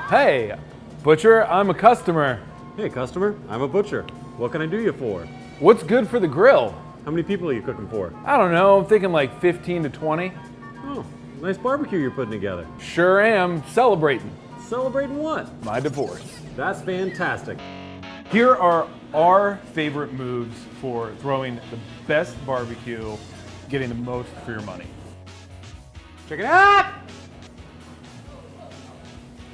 Hey, butcher, I'm a customer. Hey customer, I'm a butcher. What can I do you for? What's good for the grill? How many people are you cooking for? I don't know, I'm thinking like 15 to 20. Oh, nice barbecue you're putting together. Sure am, celebrating Celebrating what? my divorce. That's fantastic. Here are our favorite moves for throwing the best barbecue, getting the most for your money. Check it out!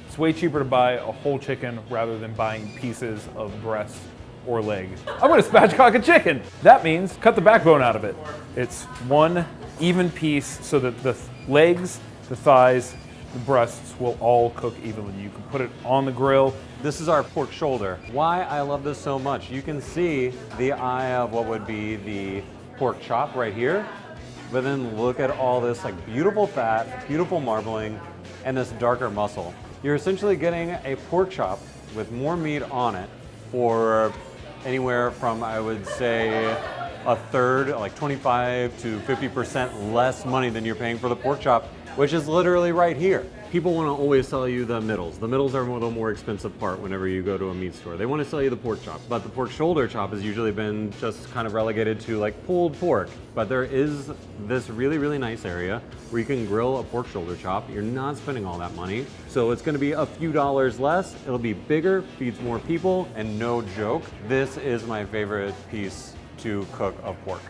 It's way cheaper to buy a whole chicken rather than buying pieces of breast or leg. I'm gonna spatchcock a chicken. That means cut the backbone out of it. It's one even piece so that the legs, the thighs, the breasts will all cook evenly. You can put it on the grill. This is our pork shoulder. Why I love this so much, you can see the eye of what would be the pork chop right here, but then look at all this like beautiful fat, beautiful marbling, and this darker muscle. You're essentially getting a pork chop with more meat on it for anywhere from, I would say, a third, like 25 to 50% less money than you're paying for the pork chop, which is literally right here. People want to always sell you the middles. The middles are the more expensive part whenever you go to a meat store. They want to sell you the pork chop, but the pork shoulder chop has usually been just kind of relegated to like pulled pork. But there is this really, really nice area where you can grill a pork shoulder chop. You're not spending all that money. So it's going to be a few dollars less. It'll be bigger, feeds more people, and no joke, this is my favorite piece to cook of pork.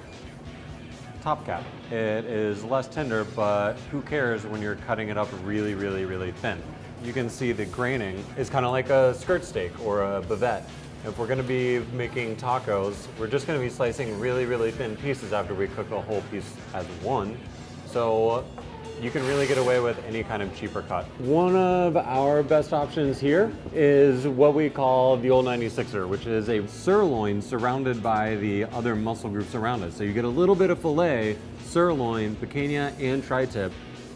Top cap. It is less tender, but who cares when you're cutting it up really, really, really thin. You can see the graining is kind of like a skirt steak or a bavette. If we're gonna be making tacos, we're just gonna be slicing really, really thin pieces after we cook a whole piece as one. So you can really get away with any kind of cheaper cut. One of our best options here is what we call the old 96er, which is a sirloin surrounded by the other muscle groups around it. So you get a little bit of filet, sirloin, picanha, and tri-tip,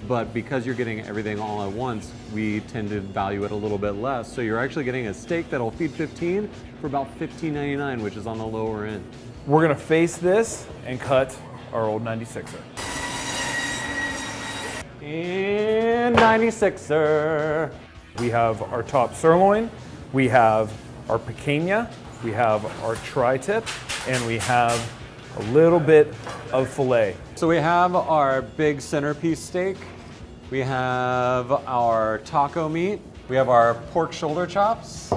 but because you're getting everything all at once, we tend to value it a little bit less. So you're actually getting a steak that'll feed 15 for about $15.99, which is on the lower end. We're gonna face this and cut our old 96er. And 96er. We have our top sirloin, we have our picanha, we have our tri-tip, and we have a little bit of filet. So we have our big centerpiece steak, we have our taco meat, we have our pork shoulder chops,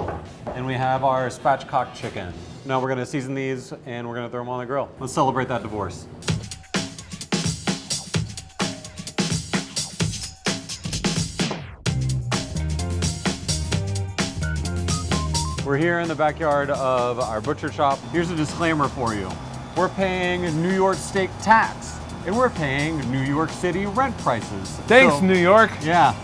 and we have our spatchcock chicken. Now we're gonna season these and we're gonna throw them on the grill. Let's celebrate that divorce. We're here in the backyard of our butcher shop. Here's a disclaimer for you. We're paying New York state tax, and we're paying New York City rent prices. Thanks, So, New York. Yeah,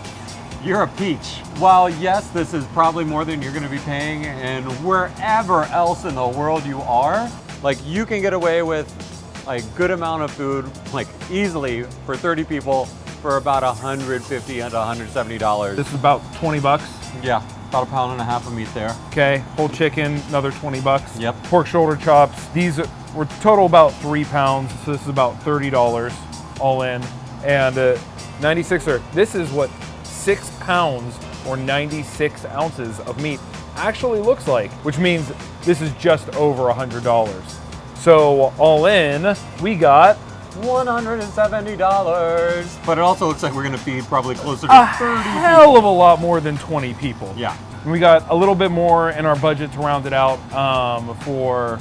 you're a peach. While yes, this is probably more than you're gonna be paying and wherever else in the world you are, like you can get away with a good amount of food, like easily for 30 people for about $150 to $170. This is about 20 bucks. Yeah, about a pound and a half of meat there. Okay, whole chicken, another 20 bucks. Yep. Pork shoulder chops. These were total about 3 pounds, so this is about $30 all in. And 96er, this is what 6 pounds or 96 ounces of meat actually looks like, which means this is just over $100. So all in, we got $170. But it also looks like we're gonna feed probably closer to a 30 hell of a lot more than 20 people. Yeah. We got a little bit more in our budget to round it out for,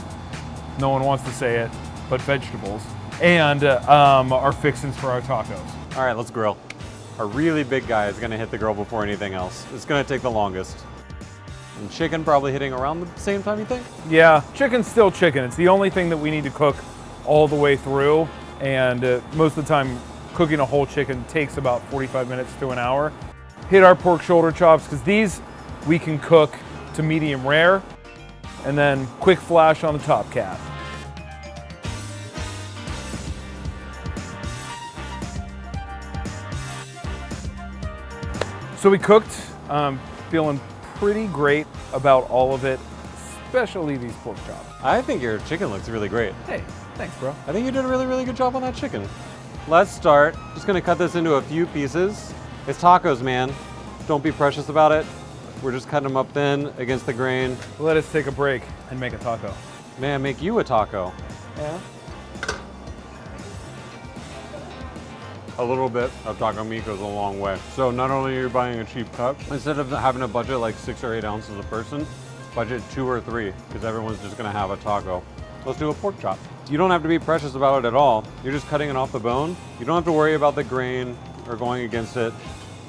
no one wants to say it, but vegetables. And our fixins for our tacos. All right, let's grill. A really big guy is gonna hit the grill before anything else. It's gonna take the longest. And chicken probably hitting around the same time, you think? Yeah, chicken's still chicken. It's the only thing that we need to cook all the way through. And most of the time, cooking a whole chicken takes about 45 minutes to an hour. Hit our pork shoulder chops, because these we can cook to medium rare, and then quick flash on the top cap. So we cooked, feeling pretty great about all of it, especially these pork chops. I think your chicken looks really great. Hey, thanks, bro. I think you did a really, really good job on that chicken. Let's start. Just gonna cut this into a few pieces. It's tacos, man. Don't be precious about it. We're just cutting them up thin against the grain. Let us take a break and make a taco. May I make you a taco? Yeah. A little bit of taco meat goes a long way. So not only are you buying a cheap cut, instead of having a budget like 6 or 8 ounces a person, budget 2 or 3, because everyone's just gonna have a taco. Let's do a pork chop. You don't have to be precious about it at all. You're just cutting it off the bone. You don't have to worry about the grain or going against it.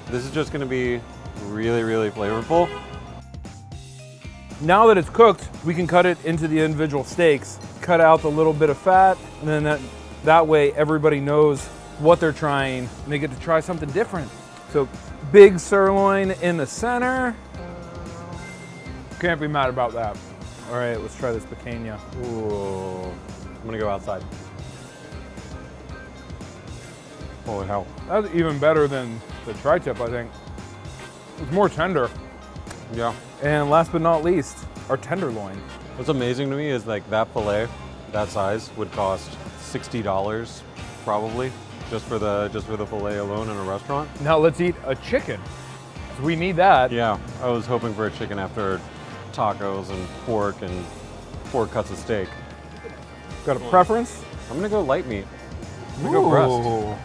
This is just gonna be really, really flavorful. Now that it's cooked, we can cut it into the individual steaks, cut out the little bit of fat, and then that way everybody knows what they're trying and they get to try something different. So big sirloin in the center. Can't be mad about that. All right, let's try this picanha. Ooh, I'm gonna go outside. Holy hell. That's even better than the tri-tip, I think. It's more tender. Yeah. And last but not least, our tenderloin. What's amazing to me is like that filet, that size, would cost $60 probably, just for the filet alone in a restaurant. Now let's eat a chicken. We need that. Yeah, I was hoping for a chicken after tacos and 4 cuts of steak. Got a preference? I'm gonna go light meat. I'm gonna go breast.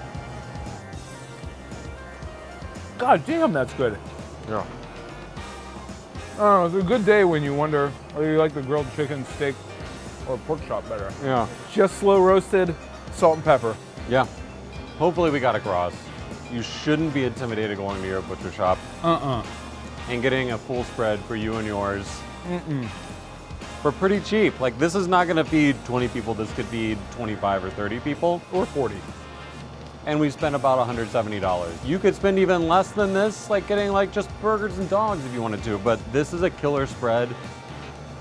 God damn, that's good. Yeah. I don't know, it's a good day when you wonder whether you like the grilled chicken, steak, or pork chop better. Yeah. Just slow roasted, salt and pepper. Yeah. Hopefully we got across. You shouldn't be intimidated going to your butcher shop and getting a full spread for you and yours for pretty cheap. Like, this is not gonna feed 20 people, this could feed 25 or 30 people. Or 40. And we spent about $170. You could spend even less than this, like getting like just burgers and dogs if you wanted to, but this is a killer spread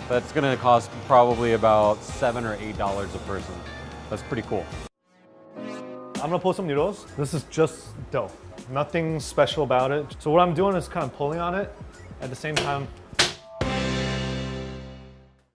that's gonna cost probably about $7 or $8 a person. That's pretty cool. I'm gonna pull some noodles. This is just dough. Nothing special about it. So what I'm doing is kind of pulling on it. At the same time,